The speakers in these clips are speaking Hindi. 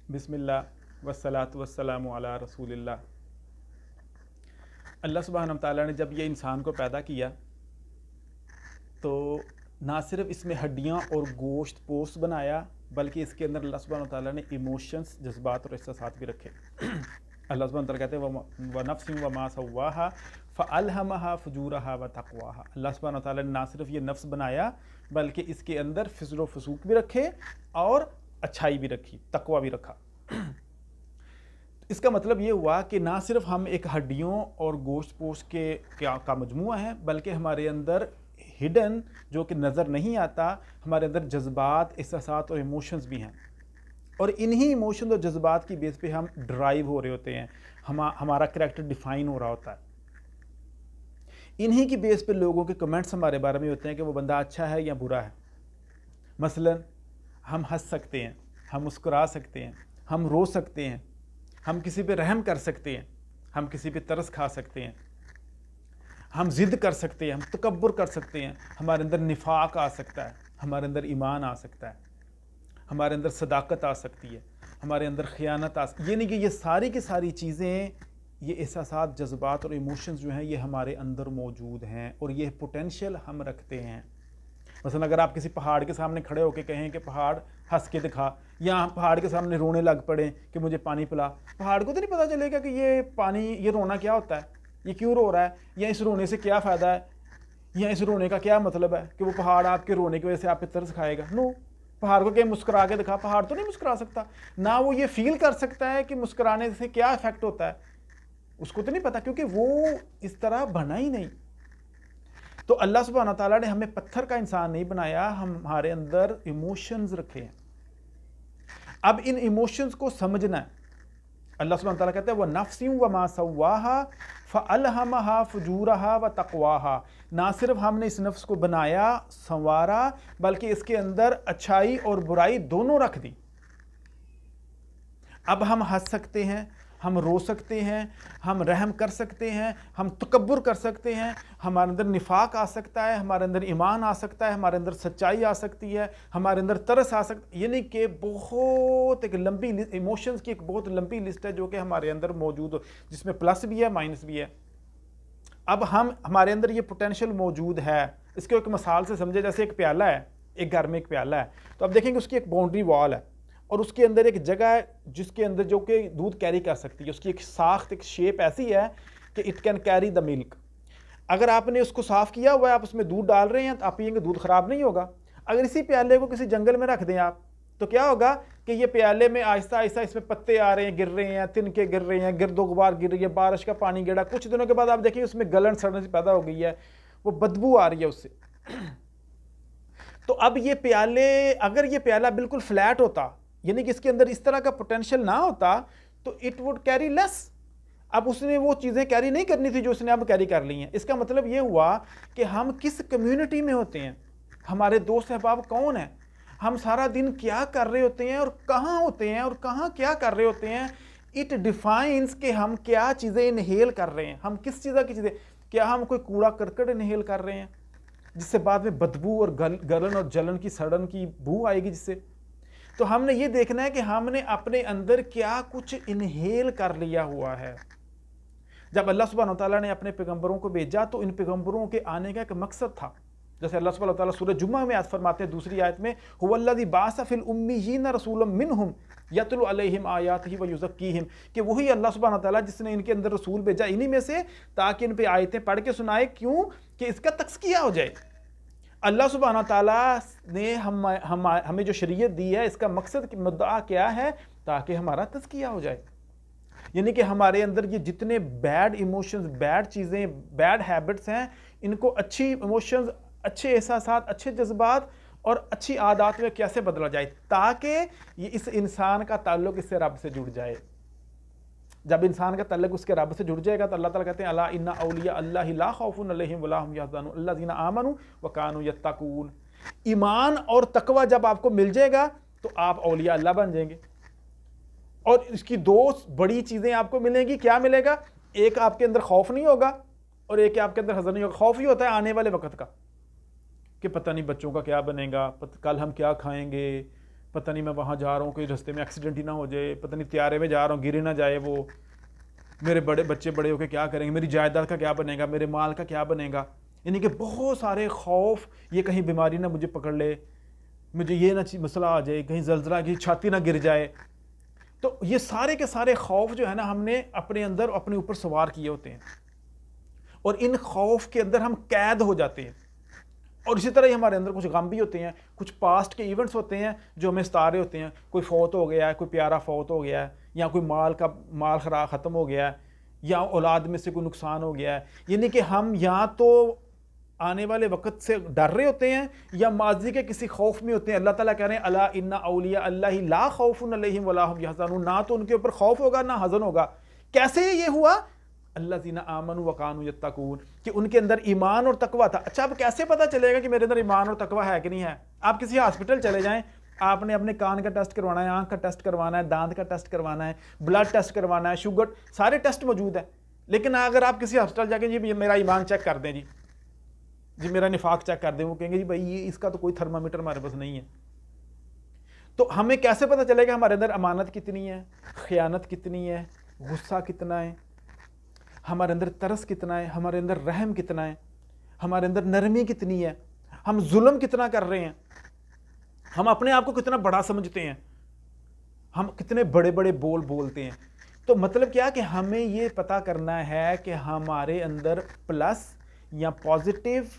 बिस्मिल्लाह वस्सलातु वस्सलामु अला रसूलिल्लाह। अल्लाह सुब्हानहू व तआला ने जब ये इंसान को पैदा किया तो ना सिर्फ इसमें हड्डियाँ और गोश्त पोस्ट बनाया, बल्कि इसके अंदर अल्लाह सुब्हानहू व तआला ने इमोशंस, जज्बात और एहसासात भी रखे। अल्लाह सुब्हानहू व तआला कहते हैं व नफ्सिन व मा सव्वाहा फ़अल्हमहा फ़ुजूरहा व तक़वाहा। अल्लाह सुब्हानहू व तआला ने ना सिर्फ ये नफ्स बनाया, बल्कि इसके अंदर फिज़्ल व फ़ुसूक भी रखे और अच्छाई भी रखी, तकवा भी रखा। इसका मतलब ये हुआ कि ना सिर्फ हम एक हड्डियों और गोश्त पोस्ट के का मजमुआ है, बल्कि हमारे अंदर हिडन, जो कि नज़र नहीं आता, हमारे अंदर जज्बात, एहसासात और इमोशंस भी हैं। और इन्हीं इमोशंस और जज्बात की बेस पे हम ड्राइव हो रहे होते हैं, हमारा करैक्टर डिफाइन हो रहा होता है। इन्हीं की बेस पे लोगों के कमेंट्स हमारे बारे में होते हैं कि वो बंदा अच्छा है या बुरा है। मसलन हम हंस सकते हैं, हम मुस्कुरा सकते हैं, हम रो सकते हैं, हम किसी पे रहम कर सकते हैं, हम किसी पे तरस खा सकते हैं, हम ज़िद कर सकते हैं, हम तकब्बुर कर सकते हैं, हमारे अंदर निफाक आ सकता है, हमारे अंदर ईमान आ सकता है, हमारे अंदर सदाकत आ सकती है, हमारे अंदर ख़यानत आ सकती है। यानी कि ये सारी की सारी चीज़ें, ये एहसासात, जज्बात और इमोशंस जो हैं, ये हमारे अंदर मौजूद हैं और ये पोटेंशियल हम रखते हैं। मसलन अगर आप किसी पहाड़ के सामने खड़े होकर कहें कि पहाड़ हंस के दिखा, या पहाड़ के सामने रोने लग पड़े कि मुझे पानी पिला, पहाड़ को तो नहीं पता चलेगा कि ये पानी, ये रोना क्या होता है, ये क्यों रो रहा है, या इस रोने से क्या फ़ायदा है, या इस रोने का क्या मतलब है कि वो पहाड़ आपके रोने की वजह से आप पे तरस खाएगा। नो, पहाड़ को क्या मुस्कुरा के दिखा, पहाड़ तो नहीं मुस्कुरा सकता ना, वो ये फील कर सकता है कि मुस्कुराने से क्या इफेक्ट होता है, उसको तो नहीं पता, क्योंकि वो इस तरह बना ही नहीं। तो अल्लाह सुब्हानहू व तआला ने हमें पत्थर का इंसान नहीं बनाया, हमारे अंदर इमोशंस रखे हैं। अब इन इमोशंस को समझना है। अल्लाह सुब्हानहू व तआला कहते हैं व नफ्सिन व मा सव्वाहा फ़अल्हमहा फ़ुजूरहा व तक़वाहा। ना सिर्फ हमने इस नफ्स को बनाया, संवारा, बल्कि इसके अंदर अच्छाई और बुराई दोनों रख दी। अब हम हंस सकते हैं, हम रो सकते हैं, हम रहम कर सकते हैं, हम तकब्बुर कर सकते हैं, हमारे अंदर निफाक आ सकता है, हमारे अंदर ईमान आ सकता है, हमारे अंदर सच्चाई आ सकती है, हमारे अंदर तरस आ सकता है। यानी कि बहुत एक लंबी इमोशंस की एक बहुत लंबी लिस्ट है जो कि हमारे अंदर मौजूद हो, जिसमें प्लस भी है, माइनस भी है। अब हमारे अंदर ये पोटेंशियल मौजूद है। इसको एक मिसाल से समझे, जैसे एक प्याला है, एक घर में एक प्याला है, तो अब देखेंगे उसकी एक बाउंड्री वॉल है और उसके अंदर एक जगह है जिसके अंदर जो कि दूध कैरी कर सकती है। उसकी एक साख्त, एक शेप ऐसी है कि it can carry the milk. अगर आपने उसको साफ़ किया हुआ है, आप उसमें दूध डाल रहे हैं, तो आप पिएंगे, दूध ख़राब नहीं होगा। अगर इसी प्याले को किसी जंगल में रख दें आप, तो क्या होगा कि ये प्याले में आहिस्ता आहिस्ता इसमें पत्ते आ रहे हैं, गिर रहे हैं, तिनके गिर रहे हैं, गिरदो गुबार गिर रही है, बारिश का पानी गिरा, कुछ दिनों के बाद आप देखिए उसमें गलन सड़न से पैदा हो गई है, वो बदबू आ रही है उससे। तो अब ये प्याले, अगर ये प्याला बिल्कुल फ्लैट होता, यानी कि इसके अंदर इस तरह का पोटेंशियल ना होता, तो इट वुड कैरी लेस। अब उसने वो चीज़ें कैरी नहीं करनी थी जो उसने अब कैरी कर ली हैं। इसका मतलब ये हुआ कि हम किस कम्युनिटी में होते हैं, हमारे दोस्त अहबाब कौन है, हम सारा दिन क्या कर रहे होते हैं और कहाँ होते हैं और कहाँ क्या कर रहे होते हैं, इट डिफाइंस कि हम क्या चीज़ें इनहेल कर रहे हैं, हम किस चीज़ की चीज़ें, क्या हम कोई कूड़ा करकट इनहेल कर रहे हैं जिससे बाद में बदबू और गलन और जलन की, सड़न की बू आएगी जिससे। तो हमने ये देखना है कि हमने अपने अंदर क्या कुछ इनहेल कर लिया हुआ है। जब अल्लाह सुब्हानहू व तआला ने अपने पैगंबरों को भेजा तो इन पैगंबरों के आने का एक मकसद था। जैसे अल्लाह सुब्हानहू व तआला सूरह जुम्मा में आज फरमाते हैं दूसरी आयत में, हुवल्लज़ी बाअसा फिल उम्मिय्यीना रसूलन मिनहुम यतलू अलैहिम आयातिही व युज़क्कीहिम, कि वही अल्लाह सुब्हानहू व तआला जिसने इनके अंदर रसूल भेजा इन्हीं में से, ताकि इन पे आयतें पढ़ के सुनाए। क्यों? कि इसका तज़किया हो जाए। अल्लाह सुब्हानहू व तआला ने हमें जो शरीयत दी है, इसका मकसद की मुद्दा क्या है, ताकि हमारा तज़किया हो जाए। यानी कि हमारे अंदर ये जितने बैड इमोशंस, बैड चीज़ें, बैड हैबिट्स हैं, इनको अच्छी इमोशंस, अच्छे एहसासात, अच्छे जज्बात और अच्छी आदत में कैसे बदला जाए, ताकि ये इस इंसान का ताल्लुक इससे रब से जुड़ जाए। जब इंसान का ताल्लुक उसके रब से जुड़ जाएगा तो अल्लाह ताला कहते हैं अला इन्ना औलिया अल्लाहि ला खौफुन अलैहिम वला हुम यहज़नून अल्लज़ीना आमनू व कानू यत्तकून। ईमान और तकवा जब आपको मिल जाएगा तो आप औलिया अल्लाह बन जाएंगे। और इसकी दो बड़ी चीज़ें आपको मिलेंगी। क्या मिलेगा? एक, आपके अंदर खौफ नहीं होगा और एक आपके अंदर हज़र नहीं होगा। खौफ ही होता है आने वाले वक्त का कि पता नहीं बच्चों का क्या बनेगा, कल हम क्या खाएंगे, पता नहीं मैं वहाँ जा रहा हूँ, कोई रास्ते में एक्सीडेंट ही ना हो जाए, पता नहीं त्यारे में जा रहा हूँ गिरे ना जाए वो, मेरे बड़े बच्चे बड़े होकर क्या करेंगे, मेरी जायदाद का क्या बनेगा, मेरे माल का क्या बनेगा। यानी कि बहुत सारे खौफ, ये कहीं बीमारी ना मुझे पकड़ ले, मुझे ये ना मसला आ जाए, कहीं जल्जला की छाती ना गिर जाए। तो ये सारे के सारे खौफ जो है ना हमने अपने अंदर अपने ऊपर सवार किए होते हैं, और इन खौफ के अंदर हम कैद हो जाते हैं। और इसी तरह ही हमारे अंदर कुछ गम भी होते हैं, कुछ पास्ट के इवेंट्स होते हैं जो हमें सता रहे होते हैं। कोई फौत हो गया है, कोई प्यारा फौत हो गया है, या कोई माल खराब ख़त्म हो गया है, या औलाद में से कोई नुकसान हो गया है। यानी कि हम या तो आने वाले वक्त से डर रहे होते हैं या माजी के किसी खौफ में होते हैं। अल्लाह ताला कह रहे हैं अला इन्ना औलिया अल्लाहि ला खौफुन अलैहिम वला हुम यहज़नून, ना तो उनके ऊपर खौफ होगा ना हज़न होगा। कैसे ये हुआ? अल्लज़ीना आमनू व कानू यत्तकून, कि उनके अंदर ईमान और तकवा था। अच्छा, अब कैसे पता चलेगा कि मेरे अंदर ईमान और तकवा है कि नहीं है? आप किसी हॉस्पिटल चले जाएं, आपने अपने कान का टेस्ट करवाना है, आंख का टेस्ट करवाना है, दांत का टेस्ट करवाना है, ब्लड टेस्ट करवाना है, शुगर, सारे टेस्ट मौजूद है। लेकिन अगर आप किसी हॉस्पिटल जाके जी मेरा ईमान चेक कर दें, जी मेरा निफाक चेक कर दें, वो कहेंगे जी भाई ये इसका तो कोई थर्मामीटर हमारे पास नहीं है। तो हमें कैसे पता चलेगा हमारे अंदर अमानत कितनी है, खयानत कितनी है, गुस्सा कितना है, हमारे अंदर तरस कितना है, हमारे अंदर रहम कितना है, हमारे अंदर नरमी कितनी है, हम जुल्म कितना कर रहे हैं, हम अपने आप को कितना बड़ा समझते हैं, हम कितने बड़े बड़े बोल बोलते हैं। तो मतलब क्या कि हमें ये पता करना है कि हमारे अंदर प्लस या पॉजिटिव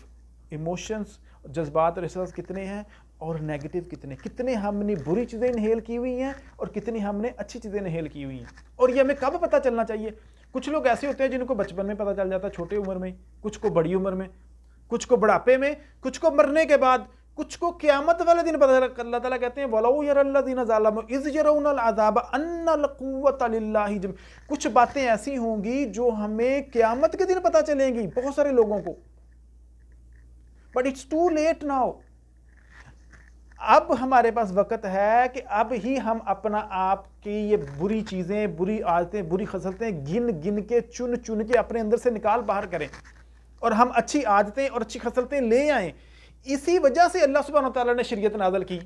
इमोशंस, जज्बात और एहसास कितने हैं और नेगेटिव कितने हमने बुरी चीज़ें इनहेल की हुई हैं और कितनी हमने अच्छी चीज़ें इनहेल की हुई हैं। और ये हमें कब पता चलना चाहिए? कुछ लोग ऐसे होते हैं जिनको बचपन में पता चल जाता है, छोटी उम्र में, कुछ को बड़ी उम्र में, कुछ को बुढ़ापे में, कुछ को मरने के बाद, कुछ को क़यामत वाले दिन पता चला। अल्लाह ताला कहते हैं वलौ यरल्लज़ीना ज़लमू इज़ यरौनल अज़ाब अन्नल क़ुव्वता लिल्लाहि जम। कुछ बातें ऐसी होंगी जो हमें क़यामत के दिन पता चलेंगी बहुत सारे लोगों को, but it's too late now. अब हमारे पास वक्त है कि अब ही हम अपना आप की ये बुरी चीज़ें, बुरी आदतें, बुरी खसलतें गिन गिन के चुन चुन के अपने अंदर से निकाल बाहर करें और हम अच्छी आदतें और अच्छी खसलतें ले आएँ। इसी वजह से अल्लाह सुब्हानहू तआला ने शरीयत नाज़िल की।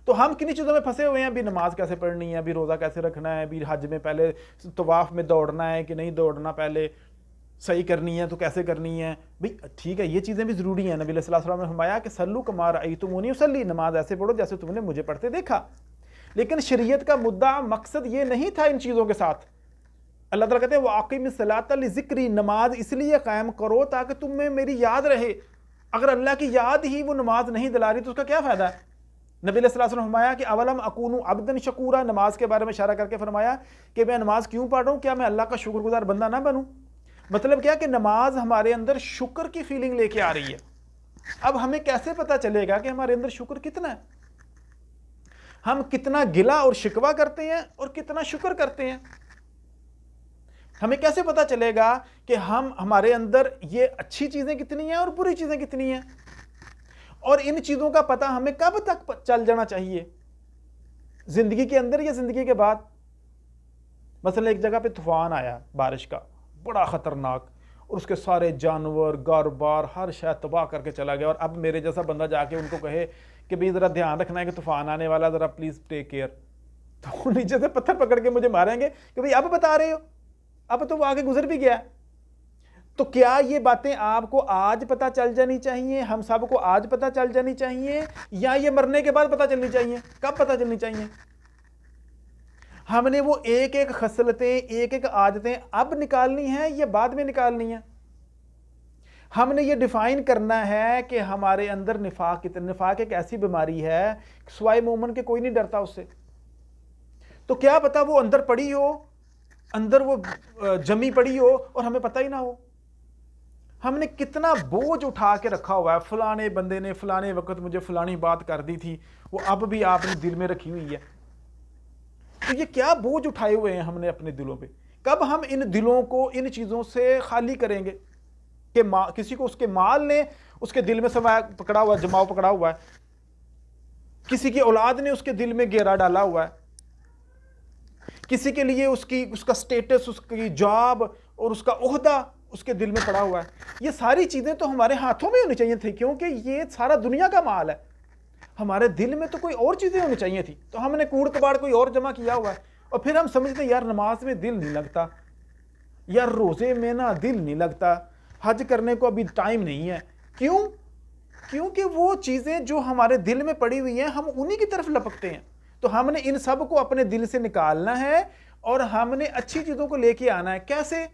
तो हम किन्हीं चीज़ों में फंसे हुए हैं, अभी नमाज कैसे पढ़नी है, अभी रोज़ा कैसे रखना है, अभी हज में पहले तवाफ़ में दौड़ना है कि नहीं दौड़ना, पहले सही करनी है तो कैसे करनी है। भाई ठीक है, ये चीज़ें भी ज़रूरी हैं। नबी सल्लल्लाहु अलैहि वसल्लम ने फरमाया कि सल्लू कमा रअयतुमूनी उसल्ली, नमाज ऐसे पढ़ो जैसे तुमने मुझे पढ़ते देखा। लेकिन शरीयत का मुद्दा, मकसद ये नहीं था इन चीज़ों के साथ। अल्लाह ताला कहते हैं वाक़िमिस सलाता लिज़िक्री, नमाज इसलिए कायम करो ताकि तुम्हें मेरी याद रहे। अगर अल्लाह की याद ही वो नमाज नहीं दिला रही तो उसका क्या फ़ायदा है? नबी सल्लल्लाहु अलैहि वसल्लम ने फरमाया कि अवलम अकूनु अब्दन शकूरा, नमाज के बारे में इशारा करके फरमाया कि मैं नमाज क्यों पढ़ रहा हूँ, क्या मैं अल्लाह का शुक्रगुजार बंदा ना बनूँ? मतलब क्या कि नमाज हमारे अंदर शुक्र की फीलिंग लेके आ रही है। अब हमें कैसे पता चलेगा कि हमारे अंदर शुक्र कितना है? हम कितना गिला और शिकवा करते हैं और कितना शुक्र करते हैं? हमें कैसे पता चलेगा कि हमारे अंदर ये अच्छी चीज़ें कितनी हैं और बुरी चीज़ें कितनी हैं? और इन चीज़ों का पता हमें कब तक चल जाना चाहिए, ज़िंदगी के अंदर या ज़िंदगी के बाद? मसलन एक जगह पे तूफ़ान आया बारिश का, बड़ा ख़तरनाक, और उसके सारे जानवर, घर बार, हर शय तबाह करके चला गया। और अब मेरे जैसा बंदा जाके उनको कहे कि भाई ज़रा ध्यान रखना है कि तूफ़ान आने वाला, ज़रा प्लीज़ टेक केयर, तो नीचे से पत्थर पकड़ के मुझे मारेंगे कि भाई अब बता रहे हो, अब तो वो आगे गुजर भी गया। तो क्या ये बातें आपको आज पता चल जानी चाहिए, हम सबको आज पता चल जानी चाहिए, या ये मरने के बाद पता चलनी चाहिए? कब पता चलनी चाहिए? हमने वो एक एक खसलतें, एक एक आदतें अब निकालनी है या बाद में निकालनी है? हमने ये डिफाइन करना है कि हमारे अंदर निफाक कितना। निफाक एक ऐसी बीमारी है सिवाय मोमन के कोई नहीं डरता उससे। तो क्या पता वो अंदर पड़ी हो, अंदर वो जमी पड़ी हो और हमें पता ही ना हो। हमने कितना बोझ उठा के रखा हुआ है, फलाने बंदे ने फलाने वक्त मुझे फलानी बात कर दी थी, वो अब भी आपने दिल में रखी हुई है। तो ये क्या बोझ उठाए हुए हैं हमने अपने दिलों पे? कब हम इन दिलों को इन चीज़ों से खाली करेंगे कि किसी को उसके माल ने उसके दिल में समाया पकड़ा हुआ, जमाव पकड़ा हुआ है, किसी की औलाद ने उसके दिल में घेरा डाला हुआ है, किसी के लिए उसका स्टेटस, उसकी जॉब और उसका ओहदा उसके दिल में पड़ा हुआ है। ये सारी चीज़ें तो हमारे हाथों में होनी चाहिए थी, क्योंकि ये सारा दुनिया का माल है। हमारे दिल में तो कोई और चीज़ें होनी चाहिए थी, तो हमने कूड़ कबाड़ कोई और जमा किया हुआ है। और फिर हम समझते यार नमाज में दिल नहीं लगता, यार रोज़े में ना दिल नहीं लगता, हज करने को अभी टाइम नहीं है। क्यों? क्योंकि वो चीज़ें जो हमारे दिल में पड़ी हुई हैं हम उन्हीं की तरफ लपकते हैं। तो हमने इन सब को अपने दिल से निकालना है और हमने अच्छी चीज़ों को लेके आना है। कैसे?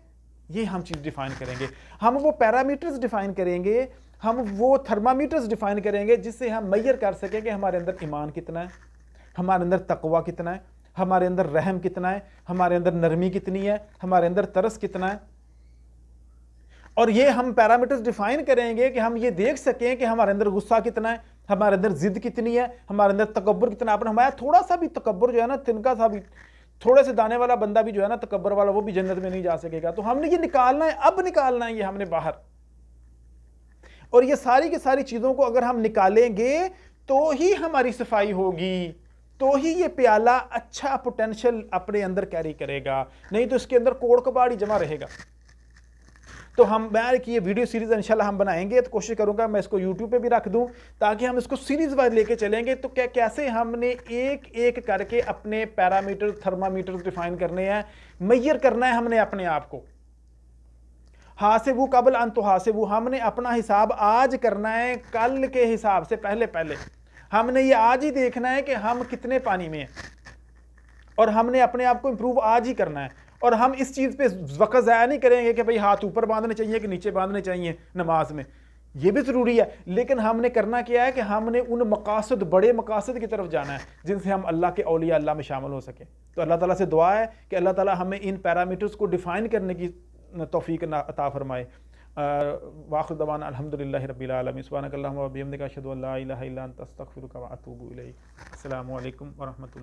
ये हम चीज़ डिफाइन करेंगे, हम वो पैरामीटर्स डिफाइन करेंगे, हम वो थर्मामीटर्स डिफाइन करेंगे जिससे हम मेजर कर सकें कि हमारे अंदर ईमान कितना है, हमारे अंदर तकवा कितना है, हमारे अंदर रहम कितना है, हमारे अंदर नरमी कितनी है, हमारे अंदर तरस कितना है। और ये हम पैरामीटर्स डिफाइन करेंगे कि हम ये देख सकें कि हमारे अंदर गुस्सा कितना है, हमारे अंदर जिद कितनी है, हमारे अंदर तकब्बुर कितना है। हमारा थोड़ा सा भी तकब्बुर जो है ना, तिनका सा भी, थोड़े से दाने वाला बंदा भी जो है ना तकब्बुर वाला, वो भी जन्नत में नहीं जा सकेगा। तो हमने ये निकालना है, अब निकालना है ये हमने बाहर। और ये सारी की सारी चीज़ों को अगर हम निकालेंगे तो ही हमारी सफाई होगी, तो ही ये प्याला अच्छा पोटेंशियल अपने अंदर कैरी करेगा, नहीं तो इसके अंदर कोड़ कबाड़ ही जमा रहेगा। तो मैं कि ये वीडियो सीरीज इंशाल्लाह हम बनाएंगे, तो कोशिश करूंगा मैं इसको यूट्यूब पे भी रख दूं ताकि हम इसको सीरीज वाइज लेके चलेंगे। तो क्या कैसे हमने एक एक करके अपने पैरामीटर थर्मामीटर डिफाइन करने हैं, मेजर करना है हमने अपने आप को। हासिबु कबल अन तुहासिबु, हमने अपना हिसाब आज करना है, कल के हिसाब से पहले पहले हमने ये आज ही देखना है कि हम कितने पानी में हैं, और हमने अपने आप को इंप्रूव आज ही करना है। और हम इस चीज़ पे वक्त ज़ाया नहीं करेंगे कि भाई हाथ ऊपर बांधने चाहिए कि नीचे बांधने चाहिए नमाज में, ये भी ज़रूरी है, लेकिन हमने करना क्या है कि हमने उन मकासद, बड़े मकासद की तरफ जाना है जिनसे हम अल्लाह के औलिया अल्लाह में शामिल हो सके। तो अल्लाह ताला से दुआ है कि अल्लाह ताला हमें इन पैरामीटर्स को डिफ़ाइन करने की तौफीक अता फरमाए। वाखिर दवाना अल्हम्दुलिल्लाहि रब्बिल आलमीन, सुब्हानक अल्लाहुम्मा व बिहम्दिका अशहदु अल्ला इलाहा इल्ला अंता अस्तगफिरुका व अतूबु इलैक। अस्सलामु अलैकुम व रहमतुल्लाह।